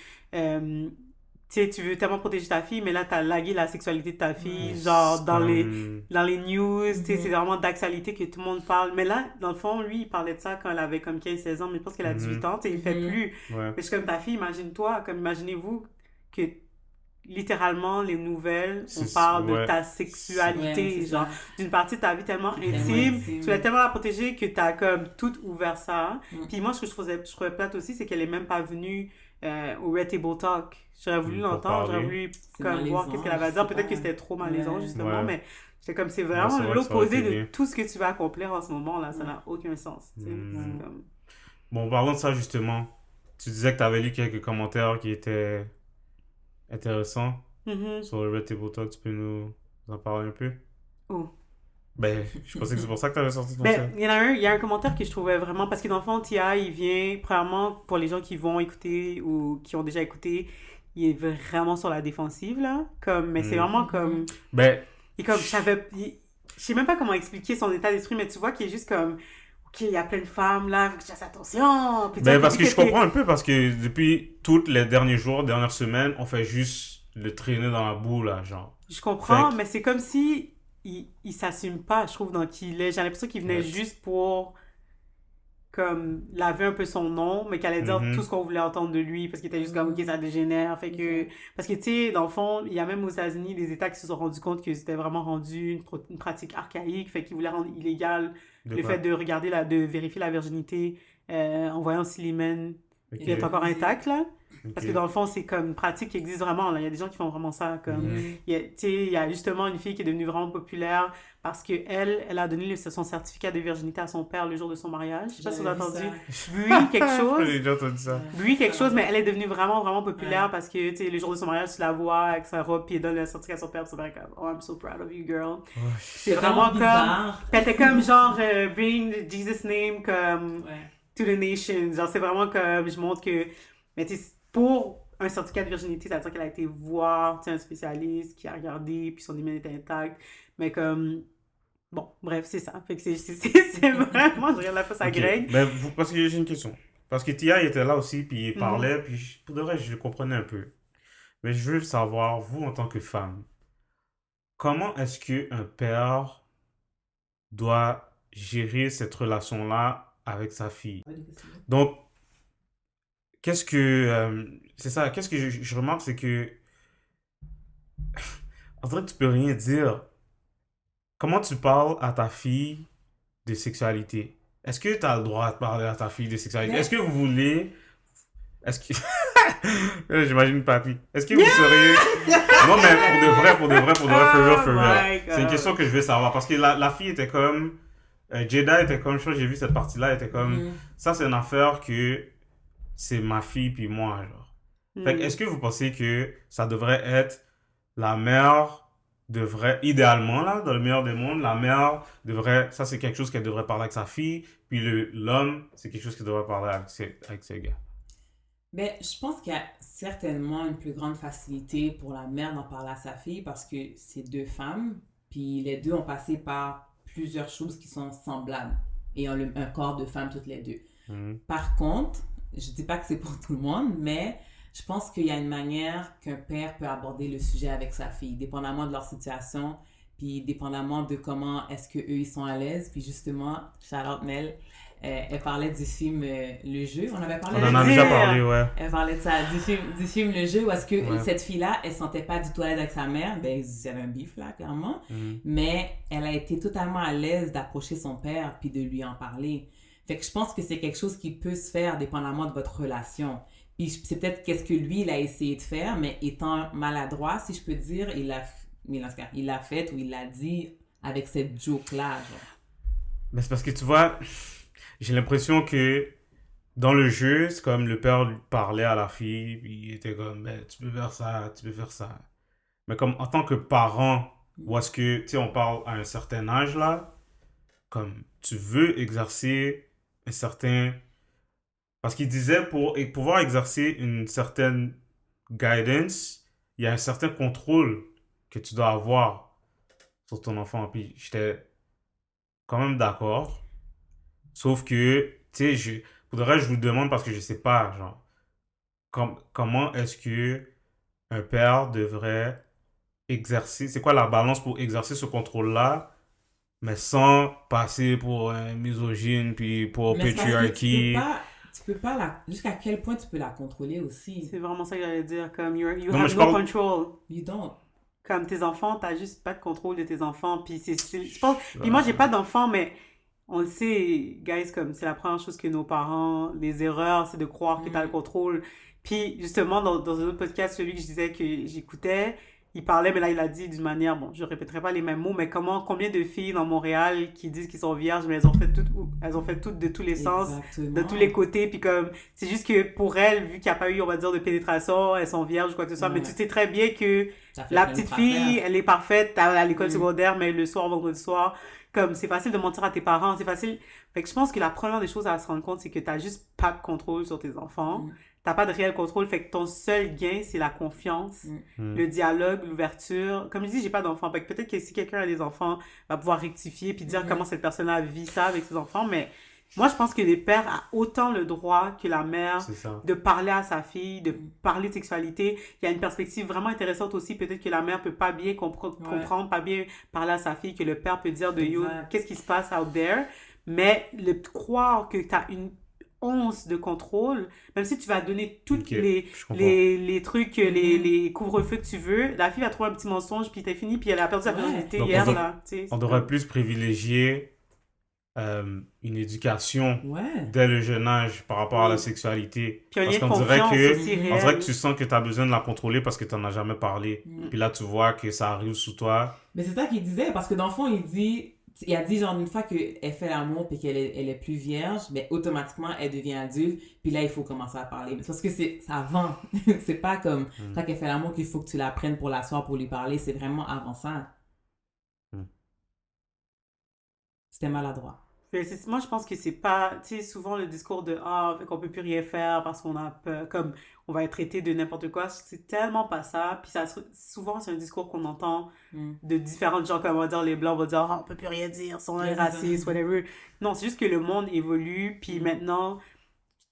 tu sais, tu veux tellement protéger ta fille, mais là, t'as lagué la sexualité de ta fille, genre dans les news, tu sais, c'est vraiment d'actualité que tout le monde parle. Mais là, dans le fond, lui, il parlait de ça quand elle avait comme 15-16 ans, mais je pense qu'elle a 18 ans, tu sais, il fait plus. Mais c'est comme ta fille, imagine-toi, comme imaginez-vous que littéralement, les nouvelles, on parle de ta sexualité, genre, d'une partie de ta vie tellement intime, tu voulais tellement la protéger que t'as comme tout ouvert ça. Puis moi, ce que je trouvais plate aussi, c'est qu'elle est même pas venue au Red Table Talk. J'aurais voulu l'entendre, j'aurais voulu comme voir qu'est-ce qu'elle avait à dire. Peut-être que c'était trop malaisant, justement, mais j'étais comme, c'est vraiment l'opposé de tout ce que tu vas accomplir en ce moment, là. Ça n'a aucun sens. Comme... Bon, parlons de ça, justement. Tu disais que tu avais lu quelques commentaires qui étaient intéressants sur le Red Table Talk. Tu peux nous en parler un peu? Oh. Ben, je pensais que c'est pour ça que tu avais sorti ton set. Il y a un commentaire que je trouvais vraiment... Parce que dans le fond, T.I., il vient, premièrement, pour les gens qui vont écouter ou qui ont déjà écouté, il est vraiment sur la défensive, là. Mais c'est vraiment comme... Ben... Et comme, je sais même pas comment expliquer son état d'esprit, mais tu vois qu'il est juste comme... OK, il y a plein de femmes, là, faut que tu fasses attention. Puis, ben, parce que je comprends un peu, parce que depuis tous les derniers jours, dernières semaines, on fait juste le traîner dans la boue, là, genre. Je comprends, mais c'est comme si... Il s'assume pas, je trouve, dans qui il est. J'ai l'impression qu'il venait juste pour comme laver un peu son nom, mais qu'il allait dire tout ce qu'on voulait entendre de lui, parce qu'il était juste comme, OK, ça dégénère. Fait que... Parce que, tu sais, dans le fond, il y a même aux États-Unis des États qui se sont rendus compte que c'était vraiment rendu une pratique archaïque, fait qu'ils voulaient rendre illégal le fait de regarder, de vérifier la virginité en voyant si l'hymen est encore intact, là. Parce que dans le fond, c'est comme une pratique qui existe vraiment. Là. Il y a des gens qui font vraiment ça. Comme, il y a justement une fille qui est devenue vraiment populaire parce qu'elle a donné son certificat de virginité à son père le jour de son mariage. Je sais pas si vous avez entendu. Lui, quelque chose. J'ai déjà entendu ça. Lui, quelque chose, mais elle est devenue vraiment, vraiment populaire parce que, le jour de son mariage, tu la vois avec sa robe, puis elle donne le certificat à son père, puis c'est vrai comme, oh, I'm so proud of you, girl. C'est vraiment comme. Puis elle était comme genre, bring Jesus' name comme to the nation. Genre, c'est vraiment comme, je montre que. Mais tu sais, pour un certificat de virginité, ça veut dire qu'elle a été voir un spécialiste qui a regardé, puis son hymen était intact. Mais comme. Bon, bref, c'est ça. Fait que c'est vraiment. Je regarde la face à Greg. Mais parce que j'ai une question. Parce que Tia était là aussi, puis il parlait, puis pour de vrai, je le comprenais un peu. Mais je veux savoir, vous, en tant que femme, comment est-ce qu'un père doit gérer cette relation-là avec sa fille? Donc, qu'est-ce que... c'est ça, qu'est-ce que je remarque, c'est que... En vrai, tu peux rien dire. Comment tu parles à ta fille de sexualité? Est-ce que tu as le droit de parler à ta fille de sexualité? Est-ce que vous voulez... Est-ce que... J'imagine papy. Est-ce que vous seriez... Non, mais pour de vrai, for real. C'est une question que je veux savoir. Parce que la fille était comme... Jada était comme... Je crois que j'ai vu cette partie-là. Elle était comme... Ça, c'est une affaire que... C'est ma fille puis moi, genre. Fait que est-ce que vous pensez que ça devrait être... La mère devrait... Idéalement, là, dans le meilleur des mondes, la mère devrait... Ça, c'est quelque chose qu'elle devrait parler avec sa fille. Puis l'homme, c'est quelque chose qu'il devrait parler avec ses gars. Ben, je pense qu'il y a certainement une plus grande facilité pour la mère d'en parler à sa fille parce que c'est deux femmes, puis les deux ont passé par plusieurs choses qui sont semblables et ont un corps de femme toutes les deux. Par contre, je dis pas que c'est pour tout le monde, mais je pense qu'il y a une manière qu'un père peut aborder le sujet avec sa fille, dépendamment de leur situation, puis dépendamment de comment est-ce qu'eux, ils sont à l'aise. Puis justement, Charlotte Mel, elle parlait du film Le Jeu. On avait parlé On en a déjà parlé, ouais. Elle parlait de ça, du film Le Jeu, où est-ce que cette fille-là, elle sentait pas du tout à l'aise avec sa mère. Ben, il y avait un bif là, clairement. Mais elle a été totalement à l'aise d'approcher son père puis de lui en parler. Fait que je pense que c'est quelque chose qui peut se faire dépendamment de votre relation. Puis c'est peut-être qu'est-ce que lui, il a essayé de faire, mais étant maladroit, si je peux dire, il l'a fait ou il l'a dit avec cette joke-là, genre. Mais c'est parce que tu vois... J'ai l'impression que dans le jeu, c'est comme le père lui parlait à la fille, puis il était comme, ben, tu peux faire ça, tu peux faire ça. Mais comme en tant que parent, ou est-ce que, tu sais, on parle à un certain âge là, comme tu veux exercer un certain... Parce qu'il disait pour pouvoir exercer une certaine guidance, il y a un certain contrôle que tu dois avoir sur ton enfant. Puis j'étais quand même d'accord. Sauf que, tu sais, je vous demande parce que je sais pas, genre, comment est-ce que un père devrait exercer, c'est quoi la balance pour exercer ce contrôle-là, mais sans passer pour un misogyne, puis pour patriarchy. Tu peux pas jusqu'à quel point tu peux la contrôler aussi. C'est vraiment ça que j'allais dire, comme you have no control. You don't. Comme tes enfants, t'as juste pas de contrôle de tes enfants, puis je pense, puis moi j'ai pas d'enfants, mais on le sait, guys, comme c'est la première chose que nos parents, les erreurs, c'est de croire que tu as le contrôle. Puis, justement, dans un autre podcast, celui que je disais que j'écoutais, il parlait, mais là, il a dit d'une manière, bon, je répéterai pas les mêmes mots, mais combien de filles dans Montréal qui disent qu'ils sont vierges, mais elles ont fait toutes de tous les sens, de tous les côtés, puis comme, c'est juste que pour elles, vu qu'il n'y a pas eu, on va dire, de pénétration, elles sont vierges ou quoi que ce soit, mais tu sais très bien que la petite fille, elle est parfaite à l'école secondaire, mais le soir, vendredi soir, comme, c'est facile de mentir à tes parents, c'est facile. Fait que je pense que la première des choses à se rendre compte, c'est que t'as juste pas de contrôle sur tes enfants. T'as pas de réel contrôle. Fait que ton seul gain, c'est la confiance, le dialogue, l'ouverture. Comme je dis, j'ai pas d'enfants. Fait que peut-être que si quelqu'un a des enfants, va pouvoir rectifier puis dire comment cette personne-là vit ça avec ses enfants. Mais moi, je pense que les pères ont autant le droit que la mère de parler à sa fille, de parler de sexualité. Il y a une perspective vraiment intéressante aussi. Peut-être que la mère peut pas bien comprendre, pas bien parler à sa fille, que le père peut dire de yo, qu'est-ce qui se passe out there. Mais croire que tu as une once de contrôle, même si tu vas donner tous les trucs, les couvre-feux que tu veux, la fille va trouver un petit mensonge, puis t'es fini, puis elle a perdu sa virginité hier. On devrait plus privilégier une éducation Ouais. dès le jeune âge par rapport à la Oui. sexualité. Puis un Parce lien de qu'on dirait confiance que, aussi on réel. dirait que tu sens que tu as besoin de la contrôler parce que tu n'en as jamais parlé. Mm. Puis là, tu vois que ça arrive sous toi. Mais c'est ça qu'il disait, parce que dans le fond, il a dit genre une fois qu'elle fait l'amour et qu'elle est plus vierge, mais automatiquement elle devient adulte, puis là il faut commencer à parler. Mais c'est parce que ça vend. C'est pas comme quand elle fait l'amour qu'il faut que tu la prennes pour l'asseoir pour lui parler, c'est vraiment avant ça. Mm. C'était maladroit. Moi, je pense que c'est pas, tu sais, souvent le discours de fait qu'on peut plus rien faire parce qu'on a peur, comme on va être traité de n'importe quoi, c'est tellement pas ça. Puis souvent, c'est un discours qu'on entend de différentes gens, comme on va dire, les blancs vont dire, on peut plus rien dire, on est raciste, whatever. Non, c'est juste que le monde évolue, puis maintenant,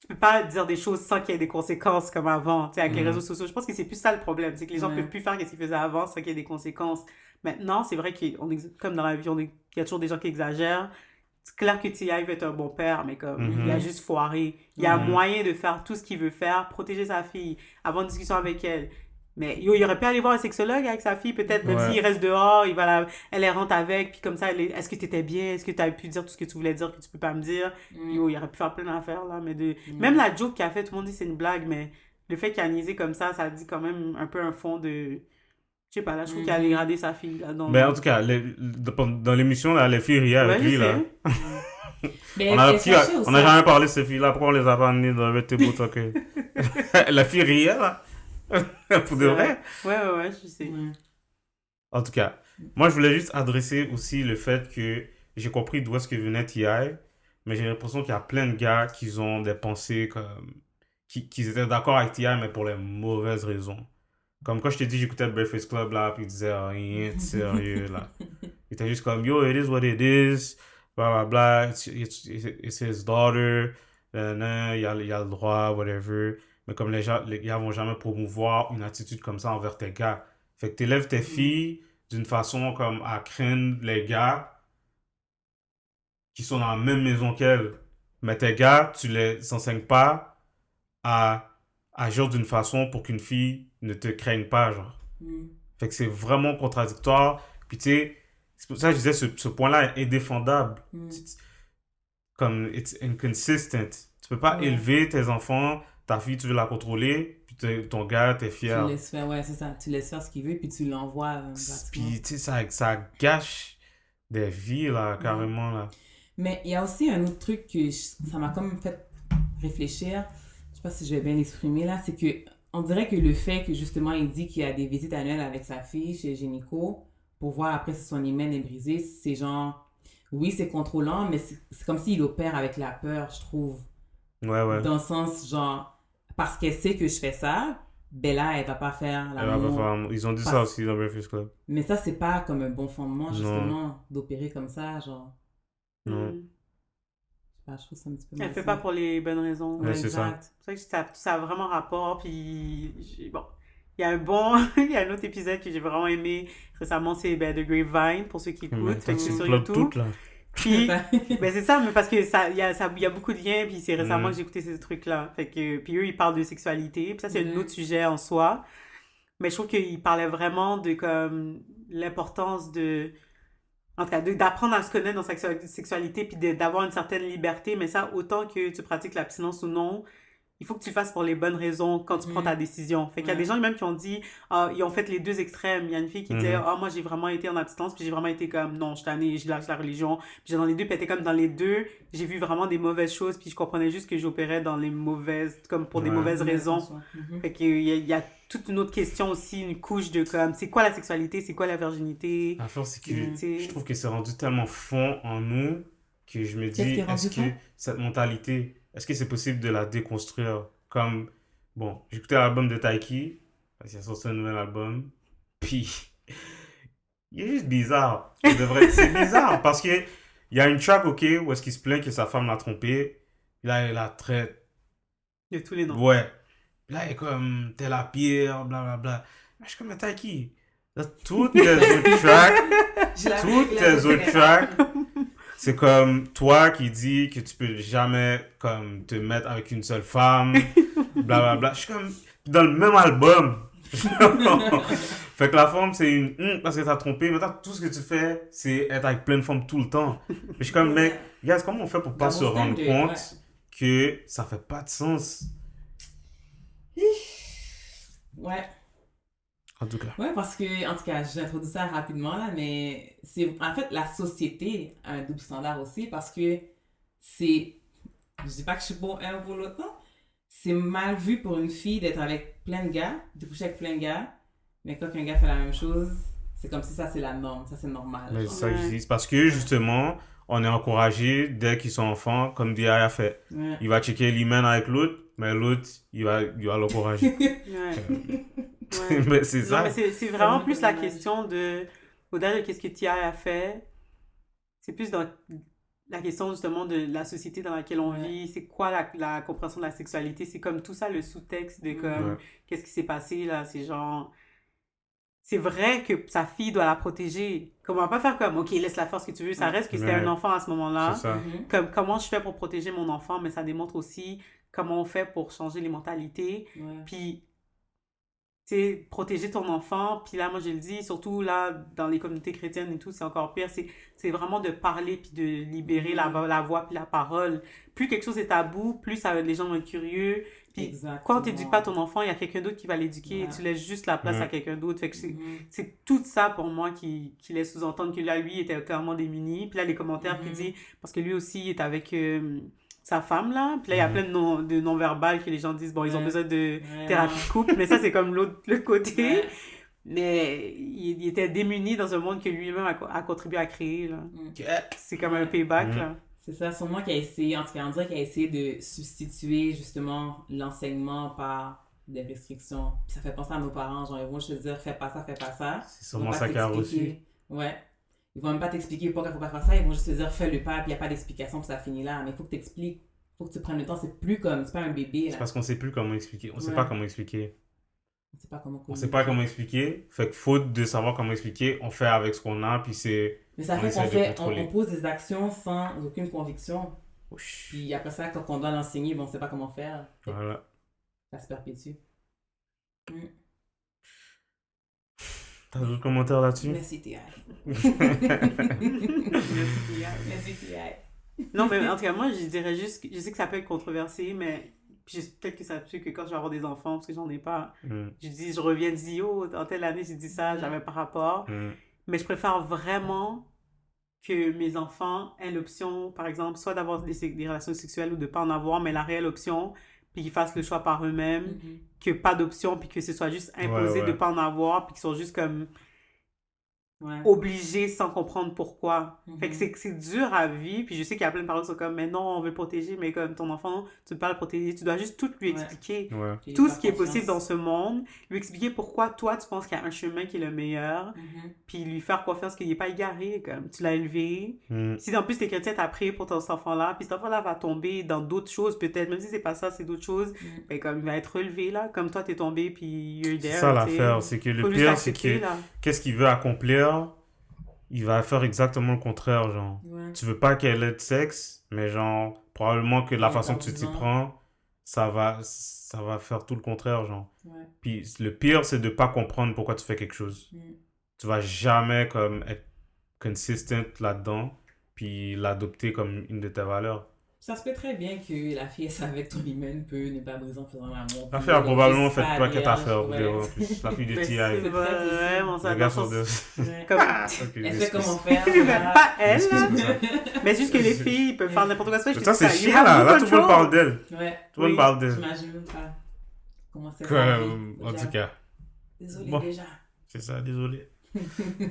tu peux pas dire des choses sans qu'il y ait des conséquences comme avant, tu sais, avec les réseaux sociaux. Je pense que c'est plus ça le problème, c'est que les gens peuvent plus faire ce qu'ils faisaient avant sans qu'il y ait des conséquences. Maintenant, c'est vrai comme dans la vie, il y a toujours des gens qui exagèrent. C'est clair que T.I. veut être un bon père, mais comme il a juste foiré. Il y a moyen de faire tout ce qu'il veut faire, protéger sa fille, avoir une discussion avec elle. Mais il aurait pu aller voir un sexologue avec sa fille, peut-être, même s'il reste dehors, elle rentre avec, puis comme ça, est-ce que tu étais bien? Est-ce que tu as pu dire tout ce que tu voulais dire que tu peux pas me dire? Il aurait pu faire plein d'affaires, là. Mais même la joke qu'il a fait, tout le monde dit c'est une blague, mais le fait qu'il a niaisé comme ça dit quand même un peu un fond de... Je sais pas, là, je trouve qu'il a dégradé sa fille. Là, Mais en tout cas, dans l'émission, là, les filles riaient avec lui, là. Mais on n'a jamais parlé de ces filles-là. Pourquoi on les a pas amenées dans le Tebo que... La fille riait, là. Pour de vrai. Ouais, je sais. Ouais. En tout cas, moi, je voulais juste adresser aussi le fait que j'ai compris d'où est-ce que venait T.I., mais j'ai l'impression qu'il y a plein de gars qui ont des pensées comme... qui étaient d'accord avec T.I., mais pour les mauvaises raisons. Comme quand je t'ai dit, j'écoutais le Breakfast Club, là, puis il disait rien de sérieux, là. Il était juste comme, yo, it is what it is, blah, blah, blah, it's his daughter, il y a le droit, whatever. Mais comme les gars vont jamais promouvoir une attitude comme ça envers tes gars. Fait que t'élèves tes filles d'une façon comme à craindre les gars qui sont dans la même maison qu'elles. Mais tes gars, tu les enseignes pas à agir d'une façon pour qu'une fille ne te craigne pas, genre. Fait que c'est vraiment contradictoire. Puis tu sais, c'est pour ça que je disais, ce point-là est indéfendable. Comme, it's inconsistent. Tu peux pas élever tes enfants, ta fille, tu veux la contrôler, puis ton gars, t'es fier. Tu laisses faire, ouais, c'est ça. Tu laisses faire ce qu'il veut, puis tu l'envoies. Puis tu sais, ça gâche des vies, là, carrément, là. Mais il y a aussi un autre truc que ça m'a comme fait réfléchir. Je sais pas si je vais bien l'exprimer là, c'est que on dirait que le fait que justement il dit qu'il y a des visites annuelles avec sa fille chez gynéco pour voir après si son hymen est brisé, c'est genre oui c'est contrôlant mais c'est comme s'il opère avec la peur, je trouve. Ouais. Dans le sens genre parce qu'elle sait que je fais ça, ben là elle va pas faire l'amour. Ils ont dit ça aussi dans Breakfast Club. Mais ça c'est pas comme un bon fondement justement d'opérer comme ça genre. Non. Je trouve ça un petit peu Elle fait pas pour les bonnes raisons. Ouais, c'est ça. C'est vrai que ça a vraiment rapport. Puis, bon, il y a il y a un autre épisode que j'ai vraiment aimé récemment, c'est The Grapevine, pour ceux qui écoutent. C'est sur YouTube. Tout, là. Puis, ben c'est ça, mais parce que il y a beaucoup de liens, puis c'est récemment que j'ai écouté ces trucs-là. Fait que, puis eux, ils parlent de sexualité. Puis ça, c'est un autre sujet en soi. Mais je trouve qu'ils parlaient vraiment de comme l'importance de... En tout cas, d'apprendre à se connaître dans sa sexualité puis d'avoir une certaine liberté, mais ça, autant que tu pratiques l'abstinence ou non, il faut que tu le fasses pour les bonnes raisons quand tu prends ta décision. Fait qu'il y a des gens même qui ont dit, ils ont fait les deux extrêmes. Il y a une fille qui disait, moi j'ai vraiment été en abstinence, puis j'ai vraiment été comme, non, je suis tannée, je lâche la religion. Puis dans les deux, puis elle était comme dans les deux, j'ai vu vraiment des mauvaises choses, puis je comprenais juste que j'opérais dans les mauvaises, comme pour des mauvaises raisons. Fait qu'il y a toute une autre question aussi, une couche de comme, c'est quoi la sexualité, c'est quoi la virginité? L'affaire, c'est que je trouve que c'est rendu tellement fond en nous que je me dis, est-ce que cette mentalité, est-ce que c'est possible de la déconstruire? Comme, bon, j'écoutais l'album de Taiki, parce qu'il a sorti un nouvel album, puis il est juste bizarre. C'est bizarre, parce que il y a une track, ok, où est-ce qu'il se plaint que sa femme l'a trompé, là, il la traite. De tous les noms. Ouais. Là, il est comme, t'es la pire, blablabla. Mais je suis comme, t'as qui? Toutes tes autres tracks, c'est comme toi qui dis que tu peux jamais comme te mettre avec une seule femme, blablabla. Je suis comme, dans le même album. Fait que la femme, c'est une parce que t'as trompé. Maintenant, tout ce que tu fais, c'est être avec plein de femmes tout le temps. Mais je suis comme, mec, regarde, comment on fait pour pas se rendre compte que ça fait pas de sens? Ouais. En tout cas. Ouais, parce que, en tout cas, j'introduis ça rapidement, là, mais c'est, en fait, la société a un double standard aussi, parce que c'est, je dis pas que je suis pour un ou pour l'autre, non. C'est mal vu pour une fille d'être avec plein de gars, de coucher avec plein de gars, mais quand un gars fait la même chose, c'est comme si ça, c'est la norme, ça, c'est normal. Mais c'est ça que je dis. C'est parce que, justement, on est encouragé, dès qu'ils sont enfants, comme Dia a fait. Ouais. Il va checker l'hymen avec l'autre, mais l'autre, il va l'encourager. Ouais. Mais c'est ça. Non, mais c'est vraiment plus la question de, au-delà de qu'est-ce que Tia a fait, c'est plus dans la question justement de la société dans laquelle on vit, c'est quoi la compréhension de la sexualité, c'est comme tout ça le sous-texte de comme, qu'est-ce qui s'est passé là, c'est genre, c'est vrai que sa fille doit la protéger, comme on va pas faire comme, ok, laisse-la faire ce que tu veux, ça reste que c'était un enfant à ce moment-là, C'est ça. comme comment je fais pour protéger mon enfant, mais ça démontre aussi comment on fait pour changer les mentalités, puis c'est protéger ton enfant, puis là, moi, je le dis, surtout là, dans les communautés chrétiennes et tout, c'est encore pire, c'est vraiment de parler puis de libérer la voix puis la parole. Plus quelque chose est tabou, plus les gens vont être curieux, puis quand tu n'éduques pas ton enfant, il y a quelqu'un d'autre qui va l'éduquer, et tu laisses juste la place à quelqu'un d'autre, fait que c'est tout ça pour moi qui laisse sous-entendre que là, lui, il était clairement démuni, puis là, les commentaires qui disent, parce que lui aussi, il est avec... sa femme, là. Puis là, il y a plein de non-verbal que les gens disent, bon, ils ont besoin de thérapie de couple, mais ça, c'est comme le côté. Mais il était démuni dans un monde que lui-même a contribué à créer, là. C'est comme un payback, là. C'est ça, sûrement qu'il a essayé, en tout cas, on dirait qu'il a essayé de substituer, justement, l'enseignement par des restrictions. Puis ça fait penser à nos parents, genre, ils vont juste te dire, fais pas ça, fais pas ça. C'est sûrement ça qu'il a reçu. Ouais. Ils vont même pas t'expliquer pourquoi il faut pas faire ça, ils vont juste te dire fais-le pas, puis il n'y a pas d'explication, puis ça finit là. Mais il faut que tu expliques, il faut que tu prennes le temps, c'est plus comme, c'est pas un bébé. Là. C'est parce qu'on sait plus comment expliquer, on sait pas comment expliquer. On sait pas comment on sait pas comment expliquer, fait que faute de savoir comment expliquer, on fait avec ce qu'on a, puis c'est... Mais ça fait qu'on pose des actions sans aucune conviction. Puis après ça, quand on doit l'enseigner, on sait pas comment faire. Voilà. Ça se perpétue. T'as d'autres commentaires là-dessus? Merci, T.I. Merci, T.I. Non, mais en tout cas, moi, je dirais juste... Je sais que ça peut être controversé, mais... Puis peut-être que ça peut que quand je vais avoir des enfants, parce que j'en ai pas, je reviens, je dis, oh, dans telle année, j'ai dit ça, j'avais pas rapport. Mais je préfère vraiment que mes enfants aient l'option, par exemple, soit d'avoir des relations sexuelles ou de pas en avoir, mais la réelle option, puis qu'ils fassent le choix par eux-mêmes, que pas d'option, puis que ce soit juste imposé de pas en avoir, puis qu'ils sont juste comme obligés sans comprendre pourquoi. Fait que c'est dur à vivre, puis je sais qu'il y a plein de parents qui sont comme, mais non, on veut protéger, mais comme ton enfant, tu ne peux pas le protéger, tu dois juste tout lui expliquer. Tout ce qui est possible dans ce monde, lui expliquer pourquoi toi, tu penses qu'il y a un chemin qui est le meilleur, puis lui faire confiance qu'il n'est pas égaré, comme tu l'as élevé. Si en plus t'es chrétien, t'as prié pour ton enfant-là, puis cet enfant-là va tomber dans d'autres choses, peut-être, même si c'est pas ça, c'est d'autres choses, ben comme il va être relevé, là, comme toi, t'es tombé, puis you're there. C'est ça l'affaire, c'est que le pire, c'est que qu'est-ce qu'il veut accomplir, il va faire exactement le contraire, genre. Tu veux pas qu'elle ait de sexe, mais genre, probablement que la façon que tu t'y prends, ça va faire tout le contraire, genre. Puis le pire, c'est de pas comprendre pourquoi tu fais quelque chose. Tu vas jamais comme être consistent là-dedans, puis l'adopter comme une de tes valeurs. Ça se peut très bien que la fille, avec ton hymen, peut ne pas briser en faisant l'amour. La fille a probablement fait pas qu'elle t'a fait, en plus. La fille de T.I. C'est vraiment ça. Les gars sont de... Elle sait comment faire. Pas elle, mais juste que les filles peuvent faire n'importe quoi. Ça, c'est chiant, là. Tout le monde parle d'elle. Tout le monde parle d'elle. J'imagine même pas comment c'est. En tout cas. Désolé déjà. C'est ça, désolé.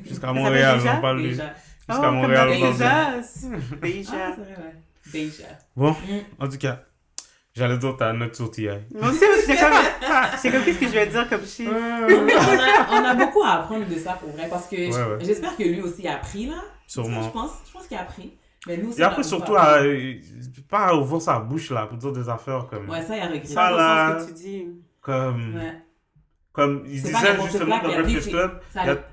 Jusqu'à Montréal, on parle de... Jusqu'à Montréal, on parle de... Déjà. Déjà. Bon, en tout cas, j'allais dire ta note sur T.I. Moi aussi, c'est comme qu'est-ce que je vais dire comme chiffre. On a beaucoup à apprendre de ça pour vrai, parce que j'espère que lui aussi a appris là. Sûrement. Je pense qu'il a appris. Mais nous aussi, et après, surtout, pas ouvrir sa bouche là pour dire des affaires comme... Ouais, ça, il a regretté. Ça, là, ce que tu dis. Comme... Comme il disait justement dans Breakfast Club.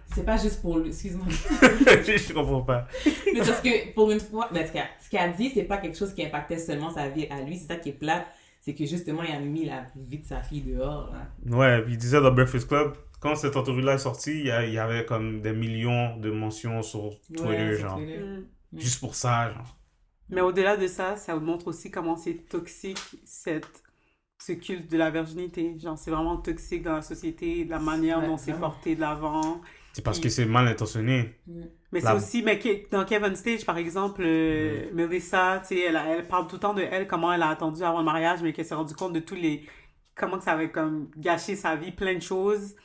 C'est pas juste pour lui, excuse-moi. Je comprends pas. Mais parce que pour une fois, ce qu'il a dit, c'est pas quelque chose qui impactait seulement sa vie à lui, c'est ça qui est plate. C'est que justement, il a mis la vie de sa fille dehors. Là. Ouais, puis il disait dans Breakfast Club, quand cette entrevue-là est sortie, il y avait comme des millions de mentions sur Twitter, genre. Juste pour ça, genre. Mais au-delà de ça, ça montre aussi comment c'est toxique, ce culte de la virginité. Genre, c'est vraiment toxique dans la société, de la manière dont c'est porté de l'avant. C'est parce que c'est mal intentionné. Mais c'est aussi, dans Kevin Stage, par exemple, Melissa, tu sais, elle parle tout le temps de elle, comment elle a attendu avant le mariage, mais qu'elle s'est rendue compte de comment que ça avait comme gâché sa vie, plein de choses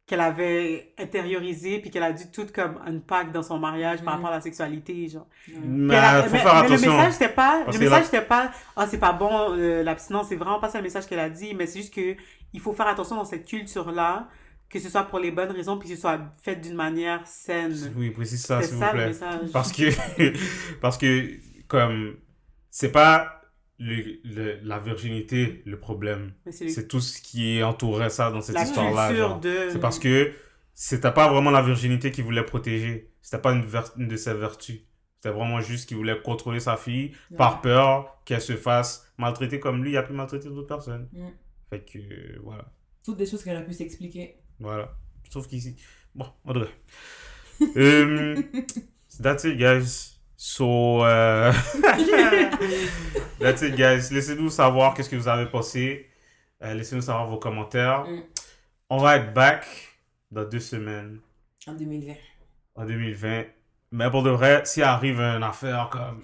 qu'elle avait intériorisées, puis qu'elle a dû tout comme unpack dans son mariage par rapport à la sexualité, genre. Mais faut faire attention. Le message c'était pas, c'est pas bon, l'abstinence, c'est vraiment pas ça le message qu'elle a dit, mais c'est juste que il faut faire attention dans cette culture-là, que ce soit pour les bonnes raisons, puis que ce soit fait d'une manière saine. Oui, précise ça, s'il vous le plaît. message. Parce que, comme, c'est pas la virginité le problème. C'est tout ce qui entourait ça dans cette histoire-là. Genre. C'est parce que c'était pas vraiment la virginité qu'il voulait protéger. C'était pas une de ses vertus. C'était vraiment juste qu'il voulait contrôler sa fille par peur qu'elle se fasse maltraiter comme lui. Il a pu maltraiter d'autres personnes. Fait que, voilà. Toutes des choses qui auraient pu s'expliquer. Voilà. Sauf qu'ici... Bon, en tout cas. That's it, guys. So, that's it, guys. Laissez-nous savoir qu'est-ce que vous avez pensé. Laissez-nous savoir vos commentaires. On va être back dans 2 semaines. En 2020. En 2020. Mais pour de vrai, s'il arrive une affaire comme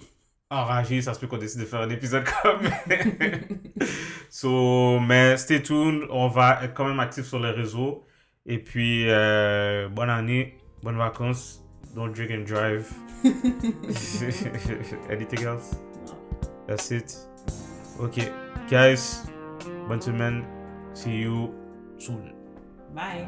enragée, ça se peut qu'on décide de faire un épisode comme... mais stay tuned. On va être quand même actifs sur les réseaux. Et puis, bonne année, bonnes vacances. Don't drink and drive. Anything else? That's it. Okay, guys, bonne semaine. See you soon. Bye.